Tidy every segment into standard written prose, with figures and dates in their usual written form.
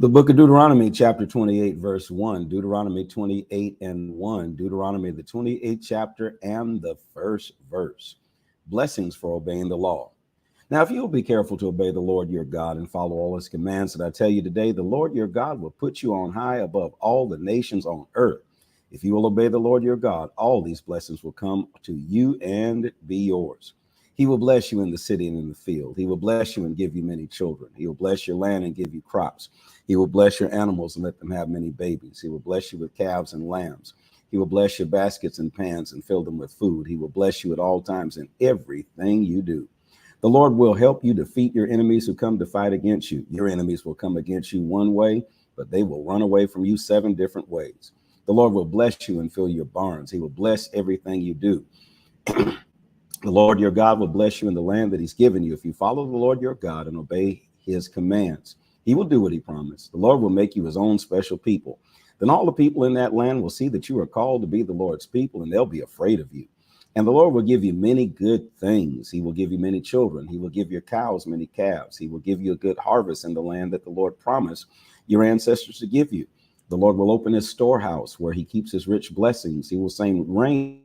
The book of Deuteronomy, chapter 28, verse 1. Deuteronomy 28 and 1. Deuteronomy, the 28th chapter and the first verse. Blessings for obeying the law. Now, if you will be careful to obey the Lord your God and follow all his commands that I tell you today, the Lord your God will put you on high above all the nations on earth. If you will obey the Lord your God, all these blessings will come to you and be yours. He will bless you in the city and in the field. He will bless you and give you many children. He will bless your land and give you crops. He will bless your animals and let them have many babies. He will bless you with calves and lambs. He will bless your baskets and pans and fill them with food. He will bless you at all times in everything you do. The Lord will help you defeat your enemies who come to fight against you. Your enemies will come against you one way, but they will run away from you 7 different ways. The Lord will bless you and fill your barns. He will bless everything you do. The Lord your God will bless you in the land that he's given you if you follow the Lord your God and obey his commands. He will do what he promised. The Lord will make you his own special people. Then all the people in that land will see that you are called to be the Lord's people, and they'll be afraid of you. And the Lord will give you many good things. He will give you many children. He will give your cows many calves. He will give you a good harvest in the land that the Lord promised your ancestors to give you. The Lord will open his storehouse where he keeps his rich blessings. He will send rain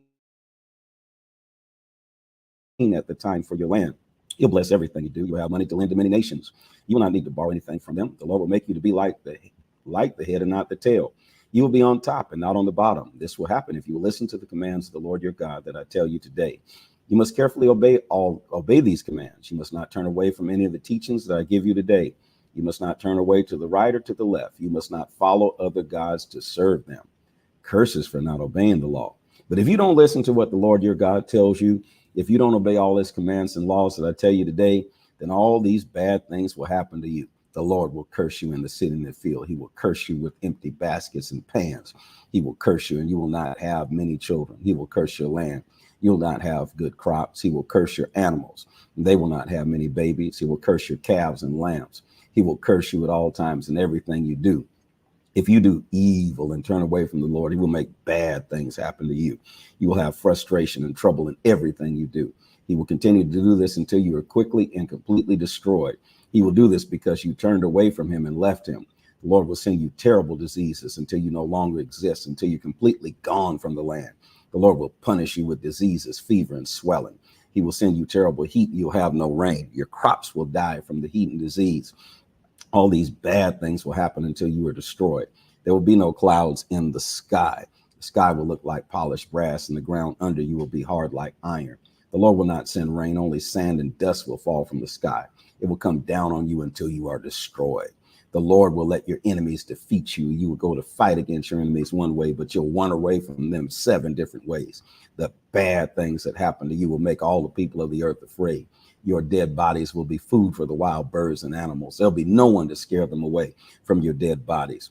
at the time for your land. He'll bless everything you do. You'll have money to lend to many nations. You will not need to borrow anything from them. The Lord will make you to be like the head and not the tail. You will be on top and not on the bottom. This will happen if you will listen to the commands of the Lord your God that I tell you today. You must carefully obey these commands. You must not turn away from any of the teachings that I give you today. You must not turn away to the right or to the left. You must not follow other gods to serve them. Curses for not obeying the law. But if you don't listen to what the Lord your God tells you, if you don't obey all his commands and laws that I tell you today, then all these bad things will happen to you. The Lord will curse you in the city and the field. He will curse you with empty baskets and pans. He will curse you and you will not have many children. He will curse your land. You will not have good crops. He will curse your animals. They will not have many babies. He will curse your calves and lambs. He will curse you at all times in everything you do. If you do evil and turn away from the Lord, he will make bad things happen to you. You will have frustration and trouble in everything you do. He will continue to do this until you are quickly and completely destroyed. He will do this because you turned away from him and left him. The Lord will send you terrible diseases until you no longer exist, until you're completely gone from the land. The Lord will punish you with diseases, fever, and swelling. He will send you terrible heat. You'll have no rain. Your crops will die from the heat and disease. All these bad things will happen until you are destroyed. There will be no clouds in the sky. The sky will look like polished brass, and the ground under you will be hard like iron. The Lord will not send rain, only sand and dust will fall from the sky. It will come down on you until you are destroyed. The Lord will let your enemies defeat you. You will go to fight against your enemies one way, but you'll run away from them 7 different ways. The bad things that happen to you will make all the people of the earth afraid. Your dead bodies will be food for the wild birds and animals. There'll be no one to scare them away from your dead bodies.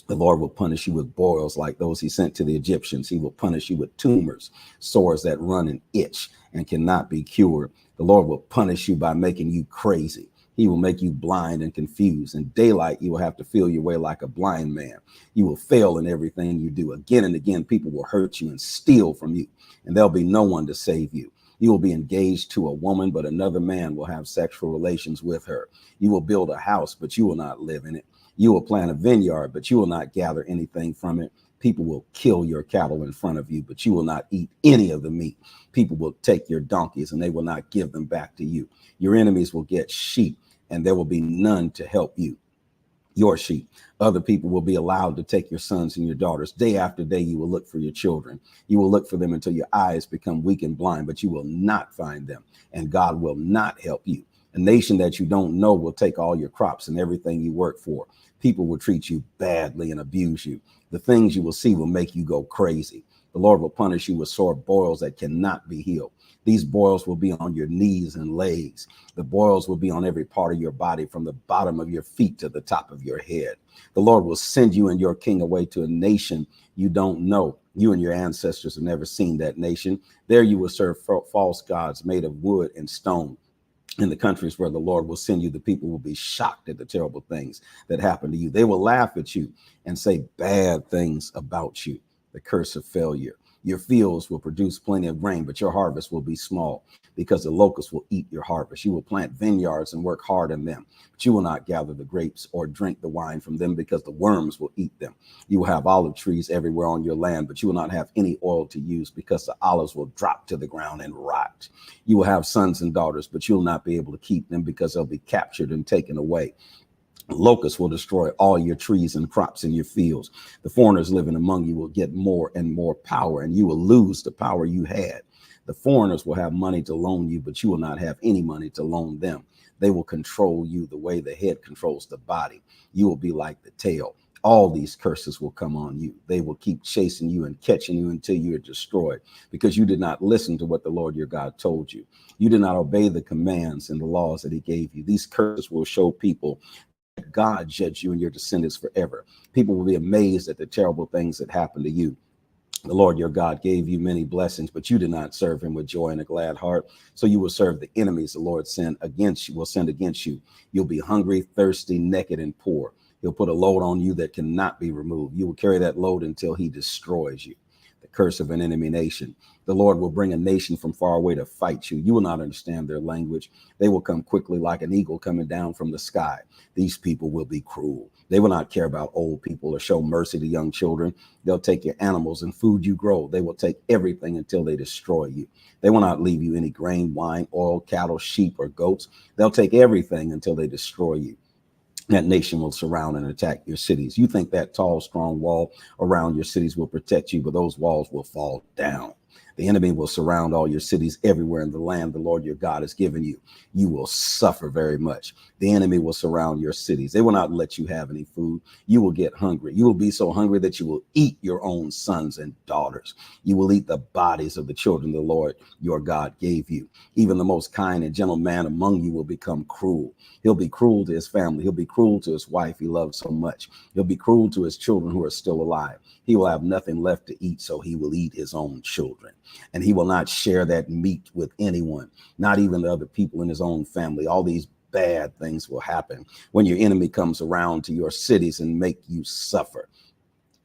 The Lord will punish you with boils like those he sent to the Egyptians. He will punish you with tumors, sores that run and itch and cannot be cured. The Lord will punish you by making you crazy. He will make you blind and confused. In daylight, you will have to feel your way like a blind man. You will fail in everything you do. Again and again, people will hurt you and steal from you, and there'll be no one to save you. You will be engaged to a woman, but another man will have sexual relations with her. You will build a house, but you will not live in it. You will plant a vineyard, but you will not gather anything from it. People will kill your cattle in front of you, but you will not eat any of the meat. People will take your donkeys and they will not give them back to you. Your enemies will get sheep and there will be none to help you. Your sheep. Other people will be allowed to take your sons and your daughters. Day after day, you will look for your children. You will look for them until your eyes become weak and blind, but you will not find them, and God will not help you. A nation that you don't know will take all your crops and everything you work for. People will treat you badly and abuse you. The things you will see will make you go crazy. The Lord will punish you with sore boils that cannot be healed. These boils will be on your knees and legs. The boils will be on every part of your body, from the bottom of your feet to the top of your head. The Lord will send you and your king away to a nation you don't know. You and your ancestors have never seen that nation. There you will serve false gods made of wood and stone. In the countries where the Lord will send you, the people will be shocked at the terrible things that happen to you. They will laugh at you and say bad things about you. The curse of failure. Your fields will produce plenty of grain, but your harvest will be small because the locusts will eat your harvest. You will plant vineyards and work hard in them, but you will not gather the grapes or drink the wine from them because the worms will eat them. You will have olive trees everywhere on your land, but you will not have any oil to use because the olives will drop to the ground and rot. You will have sons and daughters, but you'll not be able to keep them because they'll be captured and taken away. Locusts will destroy all your trees and crops in your fields. The foreigners living among you will get more and more power, and you will lose the power you had. The foreigners will have money to loan you, but you will not have any money to loan them. They will control you the way the head controls the body. You will be like the tail. All these curses will come on you. They will keep chasing you and catching you until you are destroyed because you did not listen to what the Lord your God told you. You did not obey the commands and the laws that he gave you. These curses will show people God judge you and your descendants forever. People will be amazed at the terrible things that happen to you. The Lord your God gave you many blessings, but you did not serve him with joy and a glad heart. So you will serve the enemies the Lord send against you. You'll be hungry, thirsty, naked, and poor. He'll put a load on you that cannot be removed. You will carry that load until he destroys you. The curse of an enemy nation. The Lord will bring a nation from far away to fight you. You will not understand their language. They will come quickly like an eagle coming down from the sky. These people will be cruel. They will not care about old people or show mercy to young children. They'll take your animals and food you grow. They will take everything until they destroy you. They will not leave you any grain, wine, oil, cattle, sheep, or goats. They'll take everything until they destroy you. That nation will surround and attack your cities. You think that tall, strong wall around your cities will protect you, but those walls will fall down. The enemy will surround all your cities everywhere in the land the Lord your God has given you. You will suffer very much. The enemy will surround your cities. They will not let you have any food. You will get hungry. You will be so hungry that you will eat your own sons and daughters. You will eat the bodies of the children the Lord your God gave you. Even the most kind and gentle man among you will become cruel. He'll be cruel to his family. He'll be cruel to his wife he loves so much. He'll be cruel to his children who are still alive. He will have nothing left to eat, so he will eat his own children. And he will not share that meat with anyone, not even the other people in his own family. All these bad things will happen when your enemy comes around to your cities and make you suffer.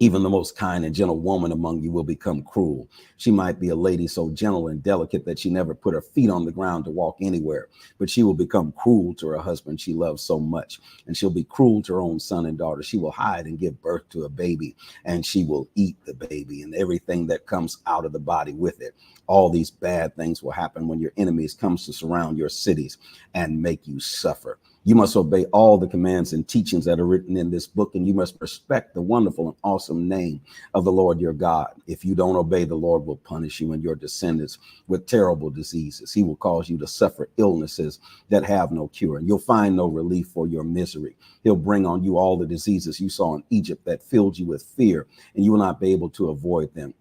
Even the most kind and gentle woman among you will become cruel. She might be a lady so gentle and delicate that she never put her feet on the ground to walk anywhere, but she will become cruel to her husband she loves so much. And she'll be cruel to her own son and daughter. She will hide and give birth to a baby, and she will eat the baby and everything that comes out of the body with it. All these bad things will happen when your enemies comes to surround your cities and make you suffer. You must obey all the commands and teachings that are written in this book, and you must respect the wonderful and awesome name of the Lord your God. If you don't obey, the Lord will punish you and your descendants with terrible diseases. He will cause you to suffer illnesses that have no cure, and you'll find no relief for your misery. He'll bring on you all the diseases you saw in Egypt that filled you with fear, and you will not be able to avoid them.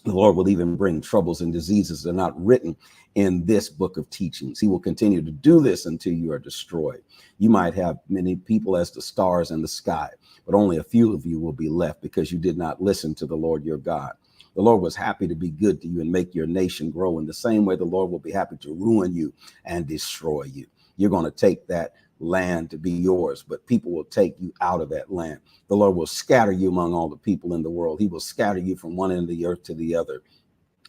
The Lord will even bring troubles and diseases that are not written in this book of teachings. He will continue to do this until you are destroyed. You might have many people as the stars in the sky, but only a few of you will be left because you did not listen to the Lord your God. The Lord was happy to be good to you and make your nation grow in the same way the Lord will be happy to ruin you and destroy you. You're going to take that land to be yours, but people will take you out of that land. The Lord will scatter you among all the people in the world. He will scatter you from one end of the earth to the other.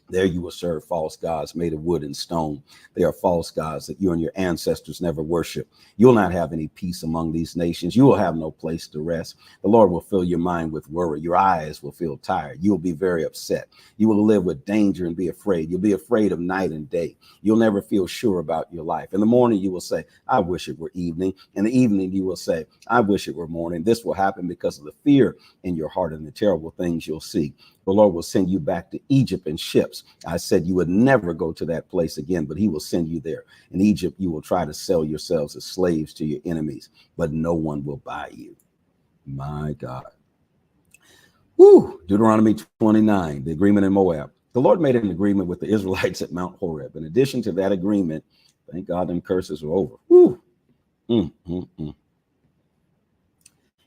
There you will serve false gods made of wood and stone. They are false gods that you and your ancestors never worshiped. You'll not have any peace among these nations. You will have no place to rest. The Lord will fill your mind with worry. Your eyes will feel tired. You'll be very upset. You will live with danger and be afraid. You'll be afraid of night and day. You'll never feel sure about your life. In the morning, you will say, I wish it were evening. In the evening, you will say, I wish it were morning. This will happen because of the fear in your heart and the terrible things you'll see. The Lord will send you back to Egypt in ships. I said you would never go to that place again, but he will send you there. In Egypt, you will try to sell yourselves as slaves to your enemies, but no one will buy you. My God. Woo! Deuteronomy 29, the agreement in Moab. The Lord made an agreement with the Israelites at Mount Horeb. In addition to that agreement, thank God them curses are over. Woo!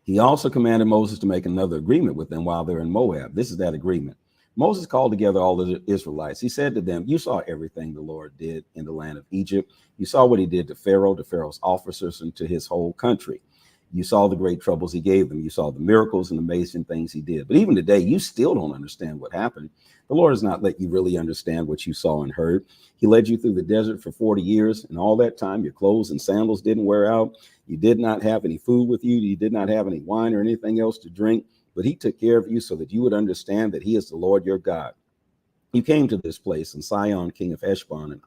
He also commanded Moses to make another agreement with them while they're in Moab. This is that agreement. Moses called together all the Israelites. He said to them, you saw everything the Lord did in the land of Egypt. You saw what he did to Pharaoh, to Pharaoh's officers, and to his whole country. You saw the great troubles he gave them. You saw the miracles and amazing things he did. But even today, you still don't understand what happened. The Lord has not let you really understand what you saw and heard. He led you through the desert for 40 years, and all that time, your clothes and sandals didn't wear out. You did not have any food with you. You did not have any wine or anything else to drink, but he took care of you so that you would understand that he is the Lord your God. You came to this place, and Sihon, king of Heshbon, and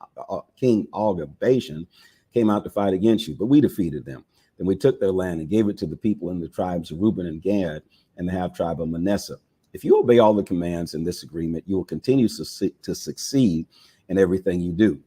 King Og of Bashan came out to fight against you, but we defeated them. Then we took their land and gave it to the people in the tribes of Reuben and Gad and the half tribe of Manasseh. If you obey all the commands in this agreement, you will continue to succeed in everything you do.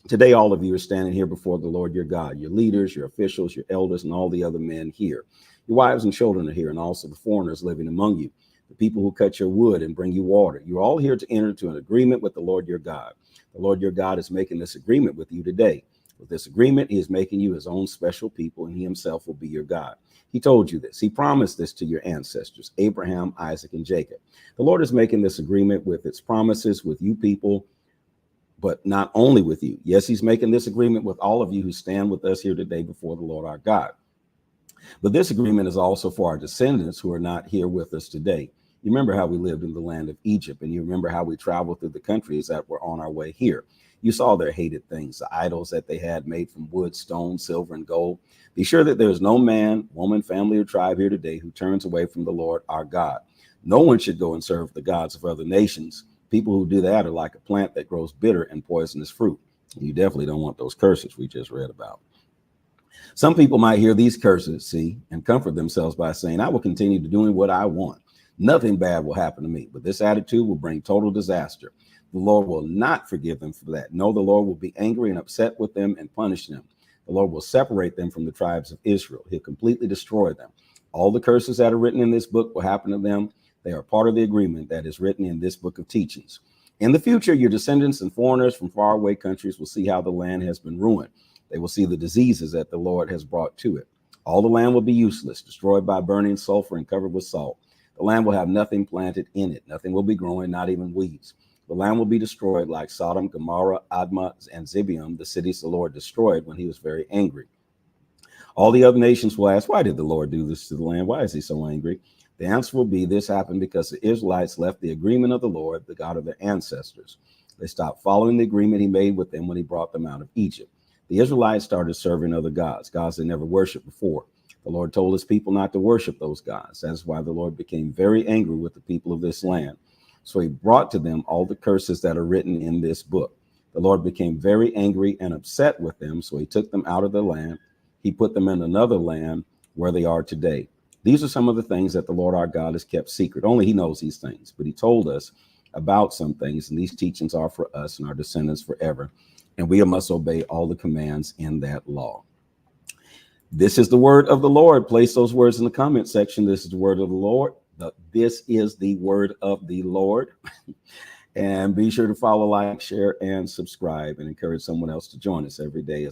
Today, all of you are standing here before the Lord your God, your leaders, your officials, your elders, and all the other men here. Your wives and children are here, and also the foreigners living among you, the people who cut your wood and bring you water. You're all here to enter into an agreement with the Lord your God. The Lord your God is making this agreement with you today. With this agreement, he is making you his own special people, and he himself will be your God. He told you this. He promised this to your ancestors, Abraham, Isaac, and Jacob. The Lord is making this agreement with its promises with you people, but not only with you. Yes, he's making this agreement with all of you who stand with us here today before the Lord our God. But this agreement is also for our descendants who are not here with us today. You remember how we lived in the land of Egypt, and you remember how we traveled through the countries that were on our way here. You saw their hated things, the idols that they had made from wood, stone, silver, and gold. Be sure that there is no man, woman, family, or tribe here today who turns away from the Lord our God. No one should go and serve the gods of other nations. People who do that are like a plant that grows bitter and poisonous fruit. You definitely don't want those curses we just read about. Some people might hear these curses, see, and comfort themselves by saying, I will continue to doing what I want. Nothing bad will happen to me, but this attitude will bring total disaster. The Lord will not forgive them for that. No, the Lord will be angry and upset with them and punish them. The Lord will separate them from the tribes of Israel. He'll completely destroy them. All the curses that are written in this book will happen to them. They are part of the agreement that is written in this book of teachings. In the future, your descendants and foreigners from faraway countries will see how the land has been ruined. They will see the diseases that the Lord has brought to it. All the land will be useless, destroyed by burning sulfur and covered with salt. The land will have nothing planted in it. Nothing will be growing, not even weeds. The land will be destroyed like Sodom, Gomorrah, Admah, and Zeboim, the cities the Lord destroyed when he was very angry. All the other nations will ask, why did the Lord do this to the land? Why is he so angry? The answer will be, this happened because the Israelites left the agreement of the Lord, the God of their ancestors. They stopped following the agreement he made with them when he brought them out of Egypt. The Israelites started serving other gods they never worshiped before. The Lord told his people not to worship those gods. That's why the Lord became very angry with the people of this land. So he brought to them all the curses that are written in this book. The Lord became very angry and upset with them, so he took them out of the land. He put them in another land where they are today. These are some of the things that the Lord our God has kept secret. Only he knows these things, but he told us about some things, and these teachings are for us and our descendants forever. And we must obey all the commands in that law. This is the word of the Lord. Place those words in the comment section. This is the word of the Lord. This is the word of the Lord. And be sure to follow, like, share, and subscribe, and encourage someone else to join us every day as